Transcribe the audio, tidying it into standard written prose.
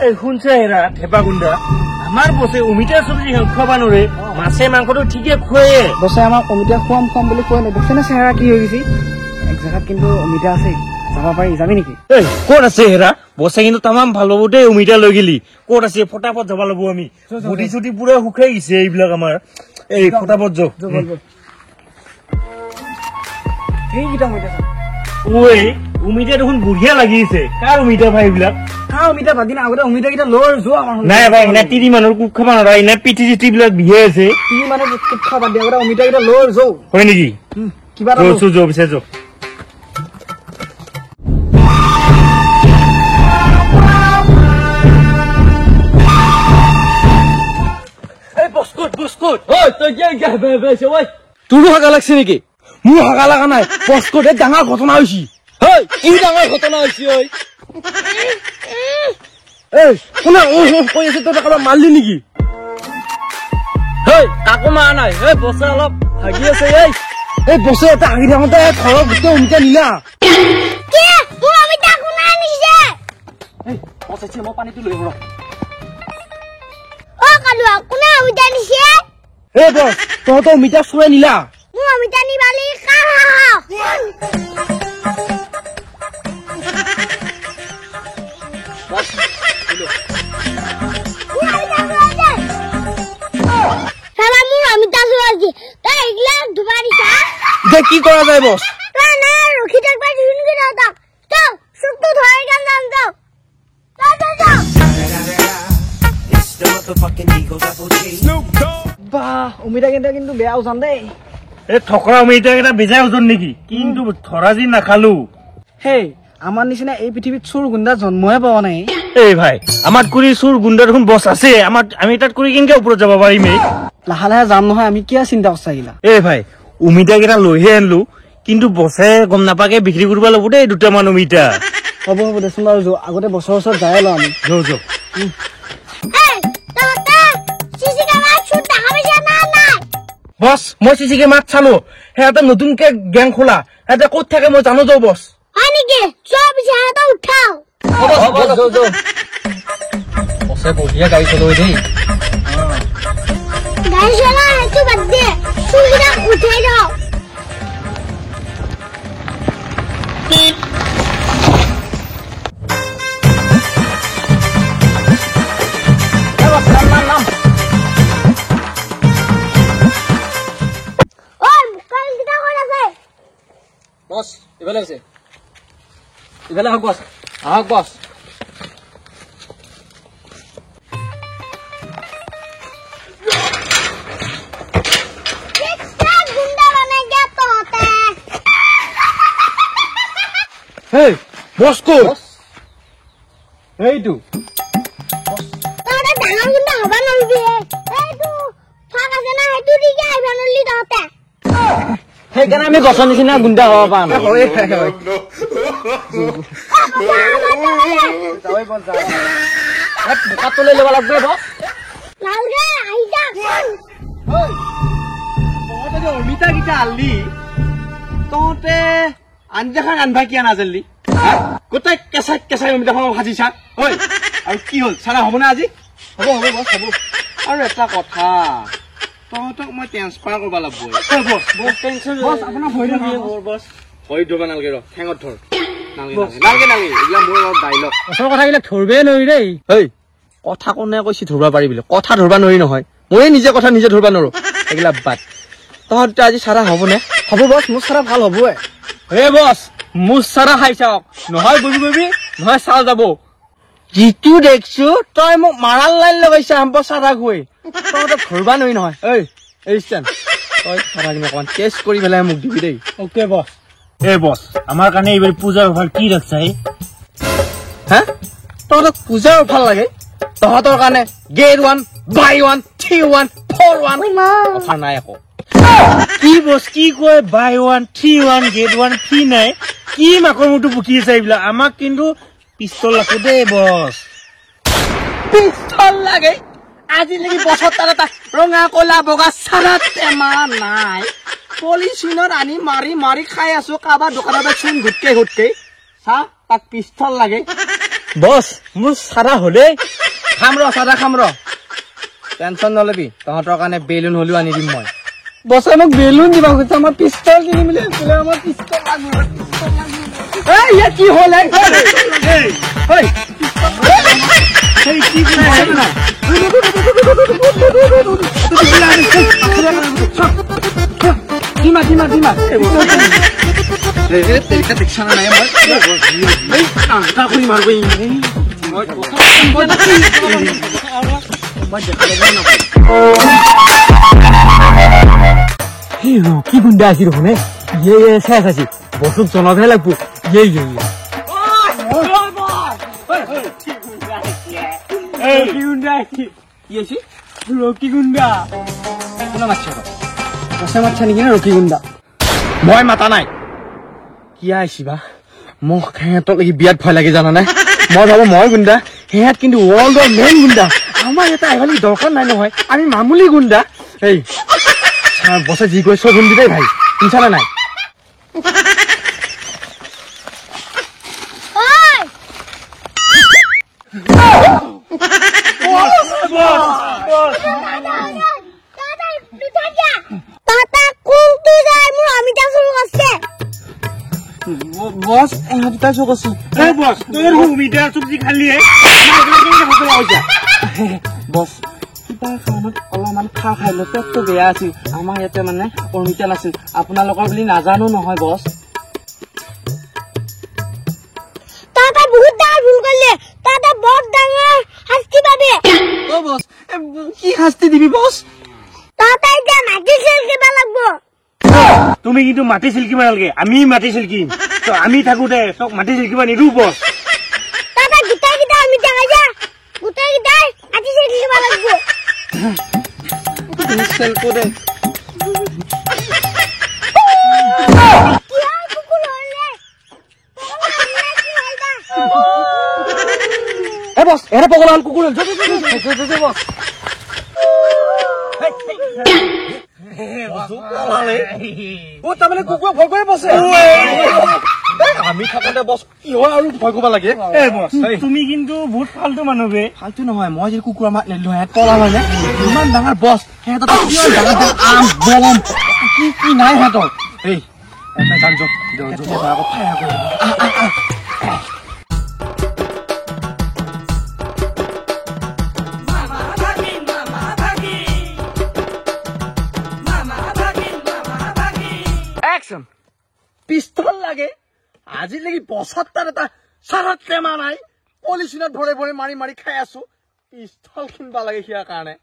এই শুনছে হেৰা ঠেপা গুণ্ডা আমাৰ বসে অমিতা চব্জি খাবা নৰে মাছে মাংসটো ঠিকে খুৱায়ে বসে আমাক অমিতা খুৱাম বুলি কৈ নাই দেখছে না চেহেৰা কি হৈ গৈছে এক জায়গাত কিন্তু অমিতা আছে যাব পাৰি যাবি নেকি এই ক'ত আছে হেৰা বসে কিন্তু তামাম ভাল হ'ব দেই অমিতা লৈ গেলি ক'ত আছে ফটাফট যাব লাগিব আমি বুটি চুটি পুৰা শুকাই গৈছে এইবিলাক আমাৰ এই ফটাফট যাও এইকেইটা অমিতা ঐ অমিতা দেখোন বঢ়িয়া লাগিছে কাৰ অমিতা ভাই এইবিলাক অমিতা বাদ দিন আগতে অমিতা কেইটা লৈ যোৱা নাই ভাই এনে তিৰি মানুহৰ কুক খাব নোৱাৰা এনে পিঠি চিঠি বিলাক বিহে আছে তিৰি মানুহ কুক খাব বাদ দিয়া আগতে অমিতা কেইটা লৈ যাও হয় নেকি কিবা এটা যোৱা পিছে যোৱা তোৰো হাগা লাগছে নেকি মোৰ হাগা লাগা নাই পস্কট এক ডাঙৰ ঘটনা হৈছে কি ডাঙৰ ঘটনা হৈছে কোনে কৈ আছে তই কাৰোবাক মাৰলি নেকি কাকো মাৰা নাই বছে অলপ হাগি আছে এই বছে এটা হাগি থাকোতে ঘৰৰ গোটেই অমিতা নিলা মই পানীটো লৈ ৰ বছ তহঁতৰ অমিতা চুৰাই নিলা কি কৰা যায় বছ অমিতা কেইটা কিন্তু বেয়া ওজন দেই এই ঠকৰা অমিতা কেইটা বেজাই ওজন নেকি কিন্তু ধৰা যি নাখালো হেই আমাৰ নিচিনা এই পৃথিৱীত চোৰ গুণ্ডা জন্মহে পোৱা নাই এই ভাই আমাৰ কৰি চোৰ গুণ্ডা দেখোন বছ আছে আমি তাত কৰি কেনেকে ওপৰত যাব পাৰিম লাহে লাহে যাম নহয় আমি কিয় চিন্তা কৰিছা এই ভাই অমিতা কেইটা লৈহে আনিলো কিন্তু বছে গম নাপাকে বিক্ৰী কৰিব লাগিব দেই দুটামান অমিতা হ'ব দেচোন বাৰু আগতে বছৰ ওচৰত যাই লওঁ আমি যাও বছ মই চিচি কেমেৰাত চালো সিহঁতে নতুনকে গেং খোলা সিহঁতে ক'ত থাকে মই জানো যাও বছ বছে বঢ়িয়া গাড়ী চলাই দেই বস ইফালে আছে ইফালে আহক বস হেই বস কো এইটো সেইকাৰণে আমি গছৰ নিচিনা গুণ্ডা হ'ব পাৰা নাই লৈ ল'ব লাগিব অমিতা কেইটা আনলি তহঁতে আঞ্জাখন আনবা কিয় নাজানলি গোটেই কেঁচাই অমিতাখন ভাজিছা ঐ আৰু কি হ'ল চালা হ'বনে আজি হ'ব আৰু এটা কথা তহঁতক মই ট্ৰেন্সফাৰ কৰিব লাগিব ভৰি ধৰিব নালাগে ৰ ঠেঙত ধৰ নালাগে এইবিলাক মোৰ অলপ ডাইলগ ওচৰ কথাবিলাক ধৰিবই নোৱাৰি দেই কথা কোনে কৈছি ধৰিব পাৰি বুলি কথা ধৰিব নোৱাৰি নহয় মই নিজে কথা নিজে ধৰিব নোৱাৰো এইবিলাক বাদ তহঁতে আজি চাৰা হ'বনে হ'ব বছ মোৰ চাৰা ভাল হ'বই বছ মোৰ চাৰা খাই চাওক নহয় বুজি নহয় চাল যাব যিটো দেখছো তই মোক মাৰাৰ লাইন লগাইছা চাৰা খুৱাই তহঁতে ধৰিব নোৱাৰি নহয় তই চাৰা কিনে অকমান টেষ্ট কৰি পেলাই মোক দিবি দেই অ'কে বছ বছ আমাৰ কাৰণে এইবাৰ পূজাৰ অফাৰ কি ৰাখছা তহঁতক পূজাৰ অফাৰ লাগে তহঁতৰ কাৰণে get 1 buy 1 3 1 4 1 অফাৰ নাই আকৌ কি বছ কি কয় বাই 1 3 1 get 1 ফ্ৰী নাই কি মাকৰ মুটো বুকি আছে এইবিলাক আমাক কিন্তু পিস্তল লাগে দেই বছ পিস্তল লাগে আজিলৈকে বছৰ তাৰ এটা ৰঙা কলা বগা চাৰা টেমা নাই পলিচিনত আনি মাৰি খাই আছো কাৰোবাৰ দোকানত চোন ঘুটকে চা তাক পিস্তল লাগে বছ মোৰ চাৰা হ'লে খাম ৰ চাদা খাম ৰ টেনচন নলবি তহঁতৰ কাৰণে বেলুন হ'লেও আনি দিম মই বছে মোক বেলুন দিবা কৈছে আমাৰ পিষ্টল কিনিম বুলি কৈছিলে আমাৰ পিষ্টল লাগিব ইয়া কি হ'ল কি গুণ্ডা আছিল শুনে ইয়ে চাই চাইছি বস্তুক জনাবহে লাগব ইয়ে ইয়ে ৰকি গুণ্ডা কোনে মাতছে পইচা মাতছা নেকি ৰকি গুণ্ডা মই মাতা নাই কি আহিছিবা মোক সিহঁতক লাগি বিয়াত ভয় লাগে জানানে মই ভাবো মই গুণ্ডা সিহঁত কিন্তু ৱৰ্ল্ডৰ মেইন গুণ্ডা আমাৰ এটা এভালি দৰকাৰ নাই নহয় আমি মামুলি গুণ্ডা এই বছে যি কৈ চব শুনি দেই ভাই শুনছানে নাই বস দুটা চোখ আছে বস তোর ভূমিটা চুপজি খালি বস কিবা খানাত অলপমান খাই লো পেটটো বেয়া আছিল আমাৰ ইয়াতে মানে অমিতা নাছিল আপোনালোকৰ বুলি নাজানো নহয় বস তাতা বহুত ডাঙৰ ভুল কৰিলে তাতা বহুত ডাঙৰ শাস্তি পাবে ও বস কি শাস্তি দিবি বস তাতা এতিয়া মাটি চিলকিব লাগিব তুমি কিন্তু মাটি চিলকিব নালাগে আমি মাটি চিলকিম তো আমি থাকোতে তোক মাটি চিলকিব নিদো বস তাতা গোটাই গিটা আমি দেখা যা গোটাই গিটাই মাটি চিলকিব লাগিব চেল কোদে কি হয় কুকুৰ হলে এ বস এৰে পগলা হল কুকুৰ বস তাৰমানে কুকুৰে ভয় কৰি বসে আমি থাকোতে বস কি হয় আৰু ভয় কৰিব লাগে তুমি কিন্তু বহুত ফালতু মানুহ বে ফালতু নহয় মই যদি কুকুৰ মাত নিলো সিহঁত কলা হয় নে ইমান ডাঙৰ বস সিহঁতৰ ডাঙৰ আম বম কি নাই সিহঁতৰ এই এটা গান আকৌ ফায়াৰ কৰি পিস্তল লাগে আজিলৈকে ৭৫ এটা চাৰত টেমা নাই পলিচিনত ভৰে ভৰে মাৰি মাৰি খাই আছো পিস্তল কিনবা লাগে সিয়াৰ কাৰণে